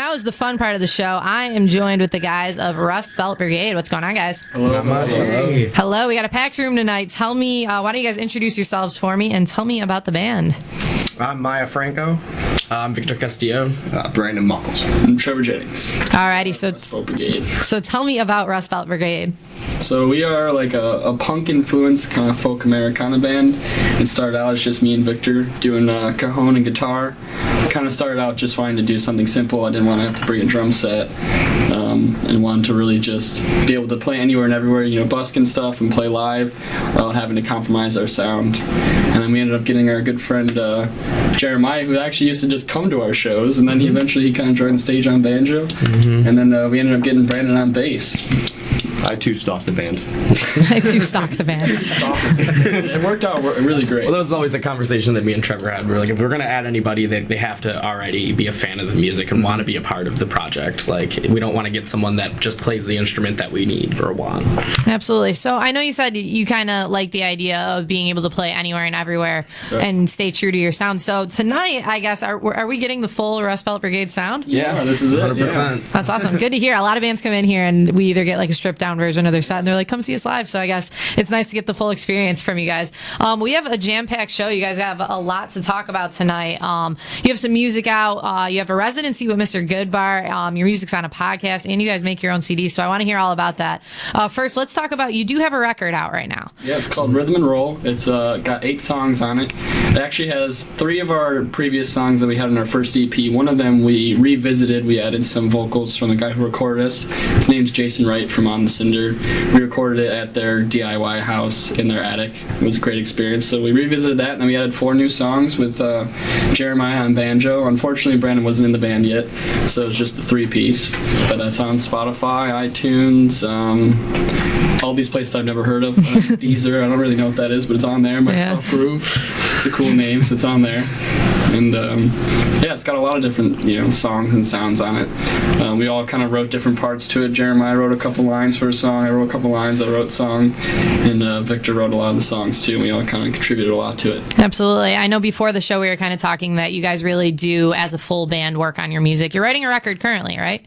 now is the fun part of the show. I am joined with the guys of Rust Belt Brigade. What's going on, guys? Hello. Hello. We got a packed room tonight. Tell me, why don't you guys introduce yourselves for me and tell me about the band? I'm Maya Franco. I'm Victor Castillo. Brandon Muckles. I'm Trevor Jennings. Alrighty, Brigade. so tell me about Rust Belt Brigade. So we are like a punk-influenced kind of folk Americana band. It started out as just me and Victor doing cajon and guitar. Kind of started out just wanting to do something simple. I didn't want to have to bring a drum set, and wanted to really just be able to play anywhere and everywhere, busking stuff and play live without having to compromise our sound. And then we ended up getting our good friend Jeremiah, who actually used to just come to our shows, and then he kind of joined the stage on banjo, and then we ended up getting Brandon on bass. I too stalked the band. It worked out really great. Well, that was always a conversation that me and Trevor had. We're like, if we're going to add anybody, they have to already be a fan of the music and want to be a part of the project. Like, we don't want to get someone that just plays the instrument that we need or want. Absolutely. So I know you said you kind of like the idea of being able to play anywhere and everywhere and stay true to your sound. So tonight, I guess, are we getting the full Rust Belt Brigade sound? Yeah, this is it. 100%. Yeah. That's awesome. Good to hear. A lot of bands come in here and we either get like a stripped down version of their set and they're like, come see us live. So I guess it's nice to get the full experience from you guys. We have a jam-packed show. You guys have a lot to talk about tonight. You have some music out. You have a residency with Mr. Goodbar. Your music's on a podcast and you guys make your own CD. So I want to hear all about that. First, let's talk about, you do have a record out right now. Yeah, it's called Rhythm and Roll. It's got 8 songs on it. It actually has 3 of our previous songs that we had in our first EP. One of them we revisited. We added some vocals from the guy who recorded us. His name's Jason Wright from On the Cinder. We recorded it at their DIY house in their attic. It was a great experience. So we revisited that, and then we added 4 new songs with Jeremiah on banjo. Unfortunately, Brandon wasn't in the band yet, so it's just the 3-piece. But that's on Spotify, iTunes, all these places I've never heard of. Deezer, I don't really know what that is, but it's on there. Microsoft Groove. It's a cool name, so it's on there. And it's got a lot of different songs and sounds on it. We all kind of wrote different parts to it. Jeremiah wrote a couple lines for a song. I wrote a couple lines. I wrote a song, and Victor wrote a lot of the songs too. We all kind of contributed a lot to it. Absolutely. I know before the show we were kind of talking that you guys really do, as a full band, work on your music. You're writing a record currently, right?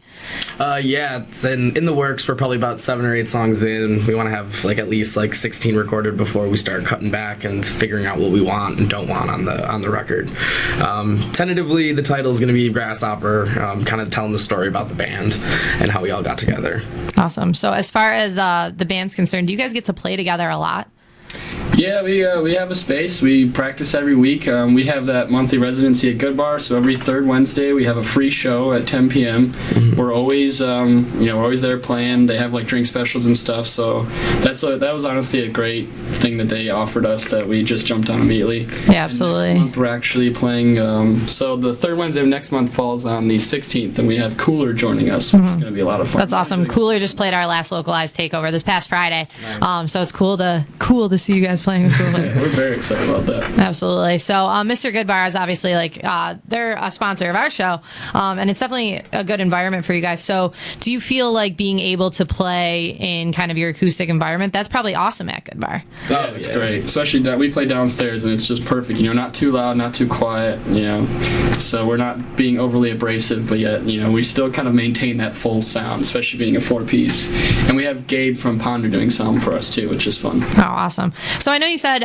Yeah, it's in the works. We're probably about 7 or 8 songs in. We want to have at least 16 recorded before we start cutting back and figuring out what we want and don't want on the record. Tentatively, the title is going to be Grasshopper, kind of telling the story about the band and how we all got together. Awesome. So as far as the band's concerned, do you guys get to play together a lot? Yeah, we have a space. We practice every week. We have that monthly residency at Goodbar, so every 3rd Wednesday we have a free show at 10 p.m. We're always, we're always there playing. They have drink specials and stuff. So that was honestly a great thing that they offered us that we just jumped on immediately. Yeah, absolutely. And next month we're actually playing. So the 3rd Wednesday of next month falls on the 16th, and we have Cooler joining us, which is going to be a lot of fun. That's awesome. Cooler just played our last Localized takeover this past Friday. So it's cool to see you guys playing with Cooler. Yeah, we're very excited about that. Absolutely. So Mr. Goodbar is obviously they're a sponsor of our show, and it's definitely a good environment for you guys. So do you feel like being able to play in kind of your acoustic environment, that's probably awesome at Goodbar? Yeah, it's great. Especially we play downstairs and it's just perfect. Not too loud, not too quiet. So we're not being overly abrasive, but yet we still kind of maintain that full sound, especially being a 4-piece. And we have Gabe from Ponder doing sound for us too, which is fun. Oh, awesome. So I know you said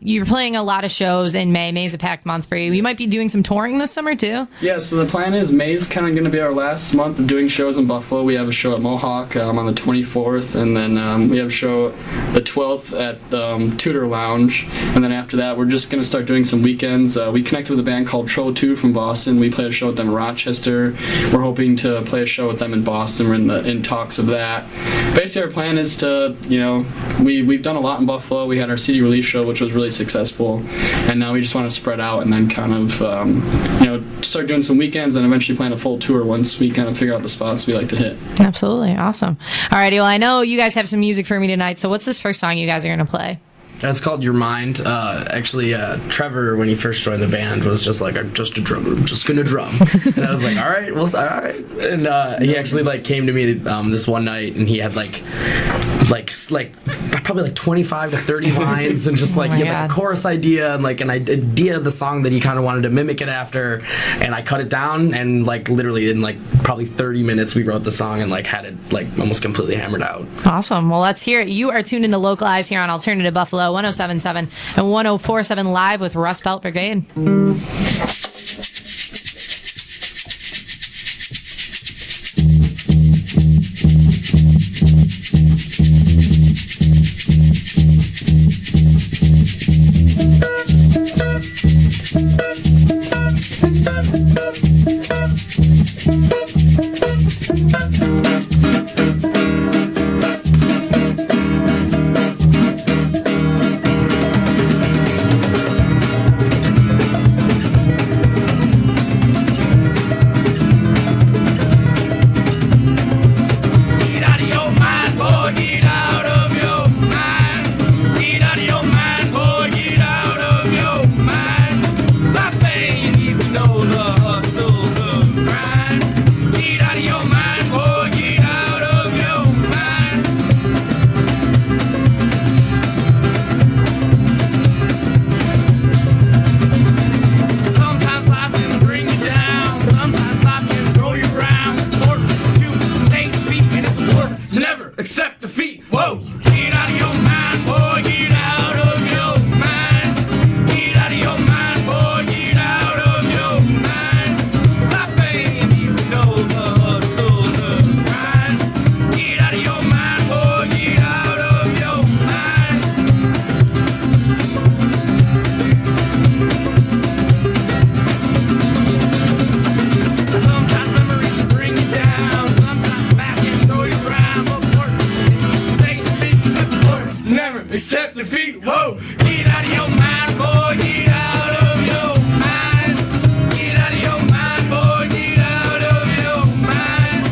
you're playing a lot of shows in May. May's a packed month for you. You might be doing some touring this summer too? Yeah, so the plan is May's kind of going to be our last month of doing shows in Buffalo. We have a show at Mohawk on the 24th, and then we have a show the 12th at Tudor Lounge, and then after that we're just going to start doing some weekends. We connected with a band called Troll 2 from Boston. We played a show with them in Rochester. We're hoping to play a show with them in Boston. We're in talks of that. Basically our plan is to, we've done a lot in Buffalo. We had our CD release show, which was really successful, and now we just want to spread out and then kind of start doing some weekends and eventually plan a full tour once we kind of figure out the spots we like to hit. Absolutely. Awesome. Alrighty, well, I know you guys have some music for me tonight, so what's this first song you guys are going to play? It's called Your Mind. Trevor, when he first joined the band, was just just a drummer, I'm just gonna drum. And I was like, all right. And he actually came to me this one night, and he had probably like 25 to 30 lines, and just like my he had like God. a chorus idea and like an idea of the song that he kind of wanted to mimic it after, and I cut it down, and like literally in like probably 30 minutes we wrote the song and like had it like almost completely hammered out. Awesome. Well, let's hear it. You are tuned into Localized here on Alternative Buffalo 107.7 and 104.7 live with Rust Belt Brigade. Get out of your mind, boy, get out of your mind. Get out of your mind, boy, get out of your mind. My pain needs to know the hustle, the grind. Get out of your mind, boy, get out of your mind. Sometimes life can bring you down, sometimes life can throw you around. It's important to stay defeat, and it's important to never accept defeat. Whoa! Get out of your mind, boy, get out of your mind. Get out of your mind, boy, get out of your mind. My pain needs to know the hustle, the grind. Get out of your mind, boy, get out of your mind. Sometimes memories can bring you down. Sometimes past can throw you around. But important, stay defeat. It's important to never accept defeat. Whoa! Get out of your mind, boy. Get out of your mind. Get out of your mind, boy. Get out of your mind.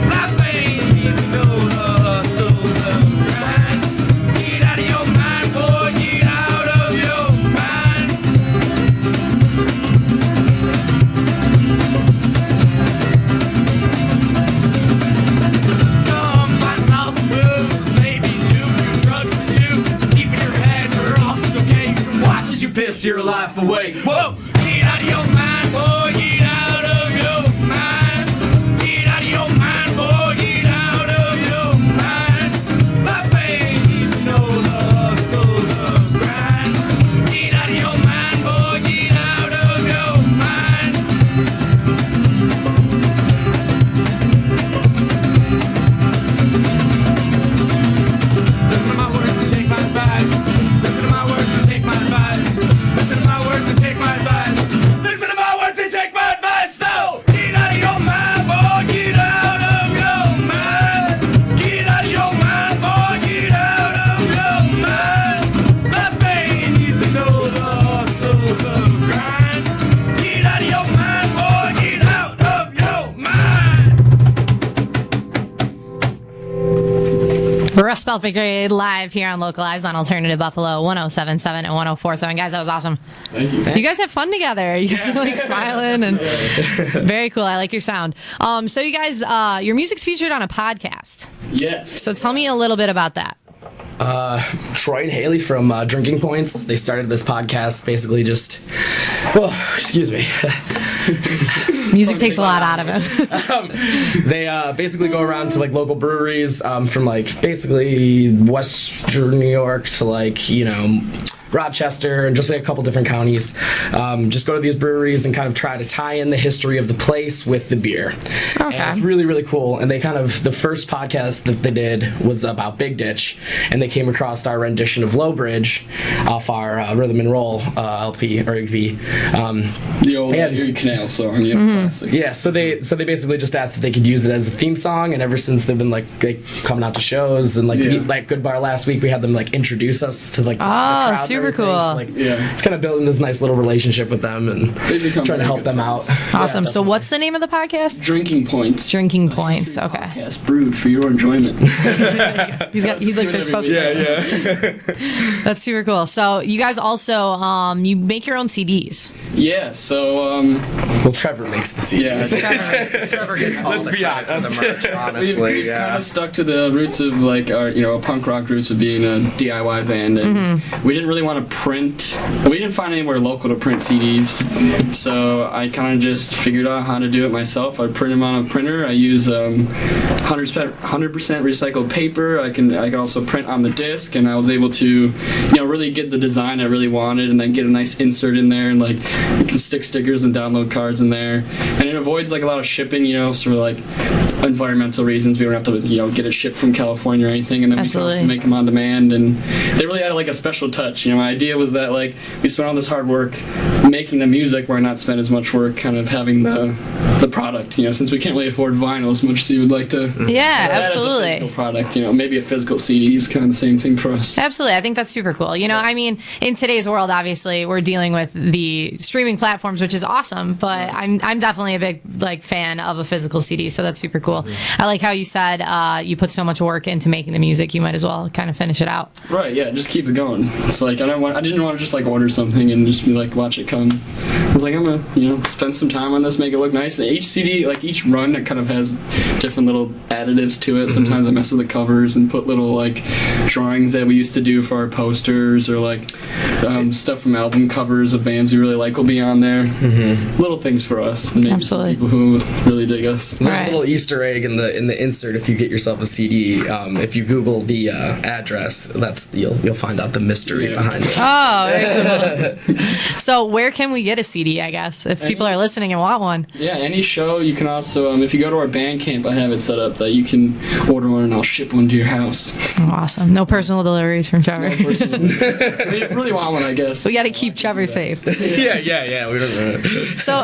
My pain needs to know the hustle, the grind. Get out of your mind, boy. Get out of your mind. Sometimes house moves, maybe too few drugs or two. Keeping your head where all is okay. You can watch as you piss your life away. Whoa! Get out of your mind, boy. Get out of your mind. Get out of your mind, boy. Get out of your mind. My pain needs to know the hustle, the grind. Get out of your mind, boy. Get out of your mind. Listen to my words and take my advice. Listen to my words and take my advice. Listen to my words and take my advice. Listen to my words and take my advice. So get out of your mind, boy. Get out of your mind. Get out of your mind, boy. Get out of your mind. My pain needs to know the hustle, the grind. Get out of your mind, boy. Get out of your mind. Rust Belt Brigade live here on Localized on Alternative Buffalo 107.7 and 104.7. Guys, that was awesome. Thank you. You guys have fun together. You guys are like smiling and very cool. I like your sound. So you guys, your music's featured on a podcast. Yes. So tell me a little bit about that. Troy and Haley from Drinking Points, they started this podcast basically just, oh, excuse me. Music takes a lot out of it. They basically go around to like local breweries from like basically Western New York to like, you know, Rochester and just like a couple different counties. Just go to these breweries and kind of try to tie in the history of the place with the beer. Okay. And it's really, really cool. And they kind of, the first podcast that they did was about Big Ditch, and they came across our rendition of Low Bridge off our Rhythm and Roll LP or EP. The old And- Erie Canal song. Yeah, classic. Yeah, so they basically just asked if they could use it as a theme song, and ever since they've been like coming out to shows and like Yeah. like Good Bar last week, we had them like introduce us to like the Oh, crowd super Super everything. cool. So, it's kind of building this nice little relationship with them and They've become trying to very help good them friends. out. Awesome. So what's the name of the podcast? Drinking Points. Drinking Points. Okay. Podcast brewed for your enjoyment. He's like their spokesperson. That's super cool. So you guys also you make your own CDs. Yeah, so Well, Trevor makes the CDs. yeah, Trevor gets all Let's the be credit for honest. the merch, honestly. kind Yeah. of stuck to the roots of like our punk rock roots of being a DIY band, and we didn't really want to print. We didn't find anywhere local to print CDs, so I kind of just figured out how to do it myself. I print them on a printer. I use 100% recycled paper. I can also print on the disc, and I was able to really get the design I really wanted, and then get a nice insert in there, and like you can stick stickers and download cards in there, and it avoids like a lot of shipping, sort of like environmental reasons. We don't have to get it shipped from California or anything, and then we can Absolutely. also make them on demand, and they really added like a special touch. My idea was that like we spent all this hard work making the music, why not spend as much work kind of having the product, since we can't really afford vinyl as much as you would like to. Yeah, That as a absolutely. physical product, maybe a physical CD is kind of the same thing for us. Absolutely. I think that's super cool. I mean, in today's world, obviously, we're dealing with the streaming platforms, which is awesome, but I'm definitely a big fan of a physical CD, so that's super cool. I like how you said you put so much work into making the music, you might as well kind of finish it out. Right, yeah, just keep it going. It's like I didn't want to just like order something and just be like, watch it come. I was like, I'm gonna spend some time on this, make it look nice. And each CD, like each run, it kind of has different little additives to it. Sometimes I mess with the covers and put little like drawings that we used to do for our posters, or like stuff from album covers of bands we really like will be on there. Little things for us, and maybe Absolutely. some people who really dig us. There's Right. a little Easter egg in the insert if you get yourself a CD. If you Google the address, you'll find out the mystery Yeah. behind it. Oh, very cool. So where can we get a CD, I guess, if people are listening and want one? Yeah, any show. You can also, if you go to our Bandcamp, I have it set up that you can order one and I'll ship one to your house. Oh, awesome. No personal deliveries from Trevor. If you really want one, I guess. We got to keep Trevor safe. Yeah. We don't. So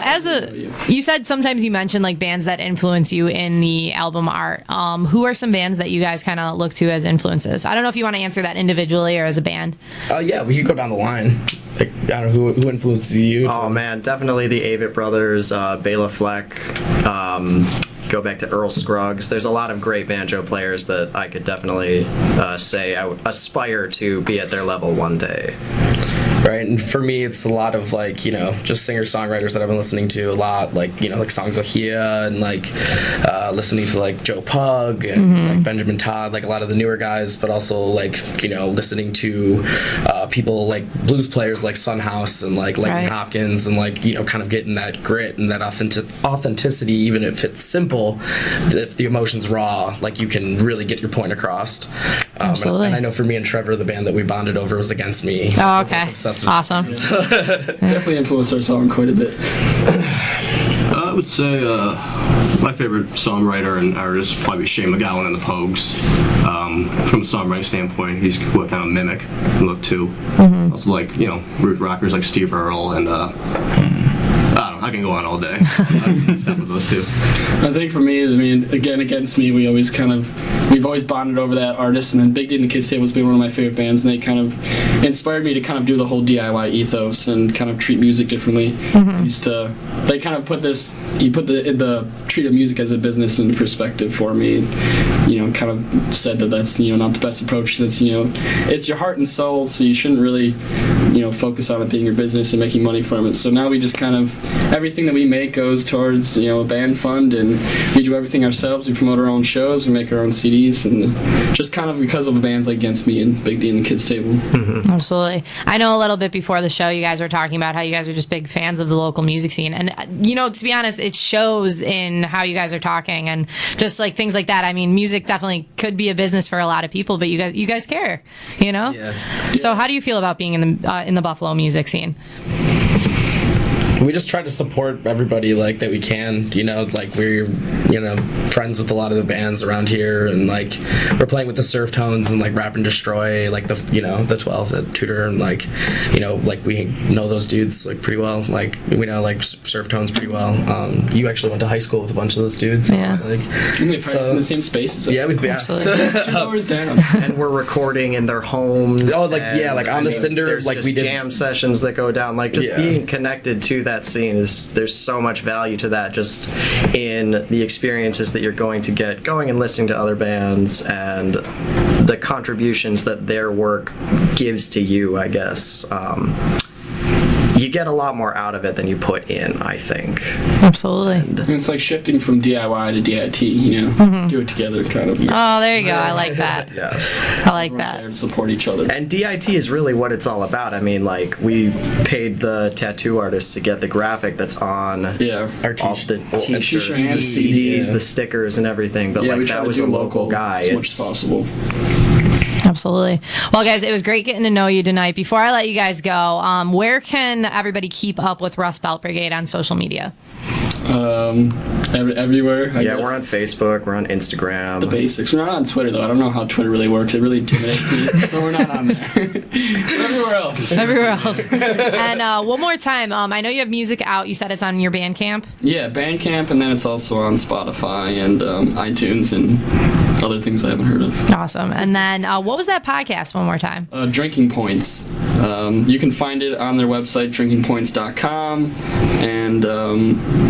you said sometimes you mentioned like bands that influence you in the album art. Who are some bands that you guys kind of look to as influences? I don't know if you want to answer that individually or as a band. Yeah, we could go down the line. Like, I don't know who influences you. Oh man, definitely the Avett Brothers, Bela Fleck. Go back to Earl Scruggs. There's a lot of great banjo players that I could definitely say I would aspire to be at their level one day. Right, and for me, it's a lot of like just singer-songwriters that I've been listening to a lot, like like Songs of Hia and like listening to like Joe Pug and like Benjamin Todd, like a lot of the newer guys, but also like listening to people like blues players like Sunhouse and like Lightning Right. Hopkins, and like kind of getting that grit and that authenticity, even if it's simple, if the emotion's raw, like you can really get your point across. Absolutely. And I know for me and Trevor, the band that we bonded over was Against Me. Oh, okay. Obsessed with Awesome. Definitely influenced our song quite a bit. I would say my favorite songwriter and artist would probably be Shane McGowan and the Pogues. From a songwriting standpoint, he's what kind of mimic and look to. Also like root rockers like Steve Earle and I don't know, I can go on all day. I'll stop with those two. I think for me, again, Against Me, we've always bonded over that artist, and then Big D and the Kids Table has been one of my favorite bands, and they kind of inspired me to kind of do the whole DIY ethos and kind of treat music differently. They kind of put the treat of music as a business in perspective for me, and, kind of said that that's, not the best approach. That's, it's your heart and soul, so you shouldn't really, focus on it being your business and making money from it. So now we just kind of, everything that we make goes towards, a band fund, and we do everything ourselves. We promote our own shows, we make our own CDs, and just kind of because of bands like Against Me and Big D and the Kids Table. Absolutely. I know a little bit before the show, you guys were talking about how you guys are just big fans of the local music scene. And, to be honest, it shows in how you guys are talking and just like things like that. I mean, music definitely could be a business for a lot of people, but you guys care, Yeah. So how do you feel about being in the Buffalo music scene? we just try to support everybody like that we can. You know, like we're friends with a lot of the bands around here, and like we're playing with the Surf Tones and like Rap and Destroy, like the 12s at Tudor, and like like we know those dudes like pretty well. Like we know like Surf Tones pretty well. You actually went to high school with a bunch of those dudes. Yeah. Like, We practiced in the same spaces. yeah, Absolutely. 2 hours down. And we're recording in their homes. Oh, like, and, yeah, like on the Cinder, there's like, just we did- jam sessions that go down. Like just Yeah. being connected to that scene there's so much value to that, just in the experiences that you're going to get going and listening to other bands and the contributions that their work gives to you, I guess. You get a lot more out of it than you put in, I think. Absolutely. And it's like shifting from DIY to DIT, do it together kind of. Oh, there you go. I like that. Yes. I like Everyone's there that. to support each other. And DIT is really what it's all about. I mean, like, we paid the tattoo artist to get the graphic that's on Yeah. our all the t-shirts, t-shirts, the CDs, yeah. the stickers, and everything. But Yeah, we like try that to was do a local guy. as much as possible. Absolutely. Well, guys, it was great getting to know you tonight. Before I let you guys go, where can everybody keep up with Rust Belt Brigade on social media? Everywhere. I Yeah, guess. we're on Facebook, we're on Instagram. The basics. We're not on Twitter though. I don't know how Twitter really works. It really intimidates me, so we're not on there. But everywhere else. Everywhere else. And one more time, I know you have music out. You said it's on your Bandcamp. Yeah, Bandcamp, and then it's also on Spotify and iTunes and other things I haven't heard of. Awesome. And then what was that podcast one more time? Drinking Points. You can find it on their website, drinkingpoints.com, and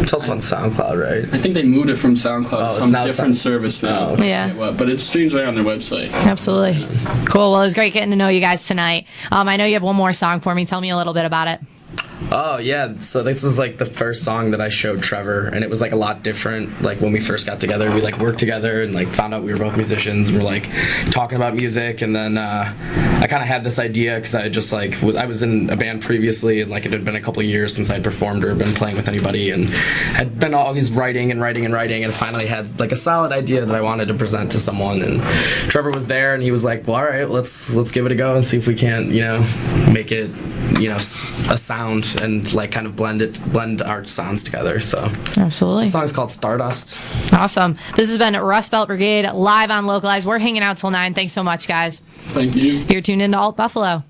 It's also on SoundCloud, right? I think they moved it from SoundCloud it's to some now different Sound- service now. Oh, I Yeah. forget what, but it streams right on their website. Absolutely. Cool. Well, it was great getting to know you guys tonight. I know you have one more song for me. Tell me a little bit about it. Oh yeah, so this is like the first song that I showed Trevor, and it was like a lot different. Like when we first got together, we like worked together and like found out we were both musicians, and we're like talking about music. And then I kind of had this idea because I just like I was in a band previously, and like it had been a couple of years since I'd performed or been playing with anybody, and had been always writing, and finally had like a solid idea that I wanted to present to someone. And Trevor was there, and he was like, "Well, all right, let's give it a go and see if we can't, make it, a sound." And like kind of blend our sounds together. So Absolutely. the song's called Stardust. Awesome. This has been Rust Belt Brigade live on Localized. We're hanging out till 9. Thanks so much, guys. Thank you. You're tuned into Alt Buffalo.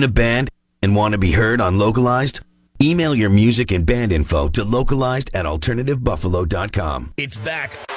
in a band and want to be heard on Localized? Email your music and band info to localized@alternativebuffalo.com. It's back.